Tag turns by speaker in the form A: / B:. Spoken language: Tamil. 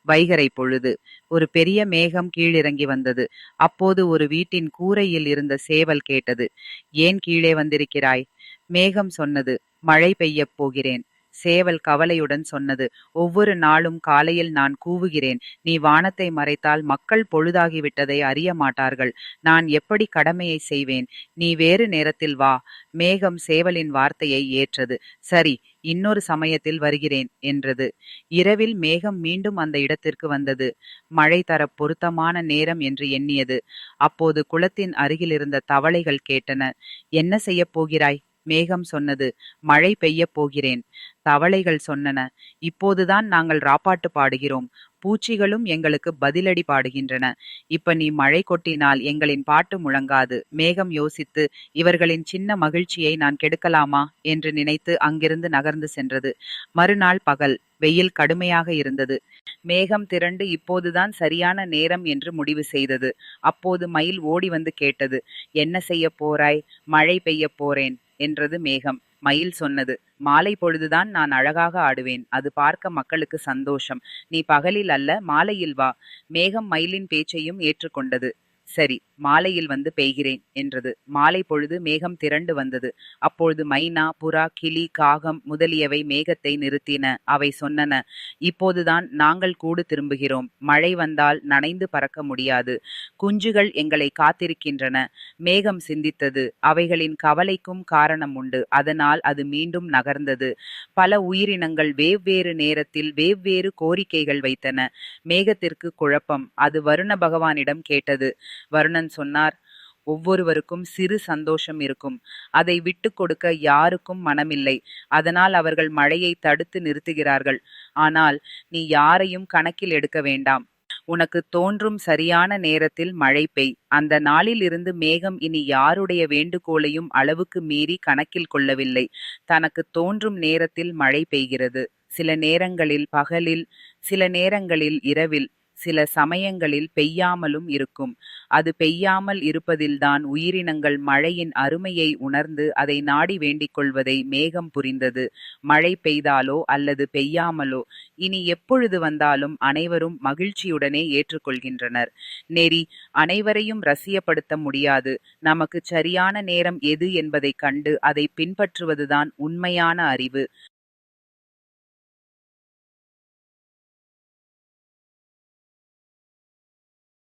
A: வைகறை பொழுது. ஒரு பெரிய மேகம் கீழிறங்கி வந்தது. அப்போது ஒரு வீட்டின் கூரையில் இருந்த சேவல் கேட்டது. ஏன் கீழே வந்திருக்கிறாய்? மேகம் சொன்னது. மழை பெய்யப் போகிறேன். சேவல் கவலையுடன் சொன்னது. ஒவ்வொரு நாளும் காலையில் நான் கூவுகிறேன். நீ வானத்தை மறைத்தால் மக்கள் பொழுதாகிவிட்டதை அறிய மாட்டார்கள். நான் எப்படி கடமையை செய்வேன்? நீ வேறு நேரத்தில் வா. மேகம் சேவலின் வார்த்தையை ஏற்றது. சரி, இன்னொரு சமயத்தில் வருகிறேன் என்றது. இரவில் மேகம் மீண்டும் அந்த இடத்திற்கு வந்தது. மழை தர பொருத்தமான நேரம் என்று எண்ணியது. அப்போது குளத்தின் அருகில் இருந்த தவளைகள் கேட்டன. என்ன செய்யப் போகிறாய்? மேகம் சொன்னது. மழை பெய்யப் போகிறேன். தவளைகள் சொன்னன. இப்போதுதான் நாங்கள் ராப்பாட்டு பாடுகிறோம். பூச்சிகளும் எங்களுக்கு பதிலடி பாடுகின்றன. இப்ப நீ மழை கொட்டினால் எங்களின் பாட்டு முழங்காது. மேகம் யோசித்து, இவர்களின் சின்ன மகிழ்ச்சியை நான் கெடுக்கலாமா என்று நினைத்து அங்கிருந்து நகர்ந்து சென்றது. மறுநாள் பகல். வெயில் கடுமையாக இருந்தது. மேகம் திரண்டு இப்போதுதான் சரியான நேரம் என்று முடிவு செய்தது. அப்போது மயில் ஓடி வந்து கேட்டது. என்ன செய்யப் போறாய்? மழை பெய்யப் போறேன் என்றது மேகம். மயில் சொன்னது. மாலை பொழுதுதான் நான் அழகாக ஆடுவேன். அது பார்க்க மக்களுக்கு சந்தோஷம். நீ பகலில் அல்ல, மாலையில் வா. மேகம் மயிலின் பேச்சையும் ஏற்றுக்கொண்டது. சரி, மாலையில் வந்து பெய்கிறேன் என்றது. மாலை பொழுது மேகம் திரண்டு வந்தது. அப்பொழுது மைனா, புறா, கிளி, காகம் முதலியவை மேகத்தை நிறுத்தின. அவை சொன்னன. இப்போதுதான் நாங்கள் கூடு திரும்புகிறோம். மழை வந்தால் நனைந்து பறக்க முடியாது. குஞ்சுகள் எங்களை காத்திருக்கின்றன. மேகம் சிந்தித்தது. அவைகளின் கவலைக்கும் காரணம் உண்டு. அதனால் அது மீண்டும் நகர்ந்தது. பல உயிரினங்கள் வெவ்வேறு நேரத்தில் வெவ்வேறு கோரிக்கைகள் வைத்தன. மேகத்திற்கு குழப்பம். அது வருண பகவானிடம் கேட்டது. வருணன் சொன்னார். ஒவ்வொருவருக்கும் சிறு சந்தோஷம் இருக்கும். அதை விட்டு கொடுக்க யாருக்கும் மனமில்லை. அதனால் அவர்கள் மழையை தடுத்து நிறுத்துகிறார்கள். ஆனால் நீ யாரையும் கணக்கில் எடுக்க வேண்டாம். உனக்கு தோன்றும் சரியான நேரத்தில் மழை பெய். அந்த நாளில் இருந்து மேகம் இனி யாருடைய வேண்டுகோளையும் அளவுக்கு மீறி கணக்கில் கொள்ளவில்லை. தனக்கு தோன்றும் நேரத்தில் மழை பெய்கிறது. சில நேரங்களில் பகலில், சில நேரங்களில் இரவில், சில சமயங்களில் பெய்யாமலும் இருக்கும். அது பெய்யாமல் இருப்பதில்தான் உயிரினங்கள் மழையின் அருமையை உணர்ந்து அதை நாடி வேண்டிக் கொள்வதை மேகம் புரிந்தது. மழை பெய்தாலோ அல்லது பெய்யாமலோ இனி எப்பொழுது வந்தாலும் அனைவரும் மகிழ்ச்சியுடனே ஏற்றுக்கொள்கின்றனர். நெறி அனைவரையும் ரசியப்படுத்த முடியாது. நமக்கு சரியான நேரம் எது என்பதைக் கண்டு அதை பின்பற்றுவதுதான் உண்மையான அறிவு.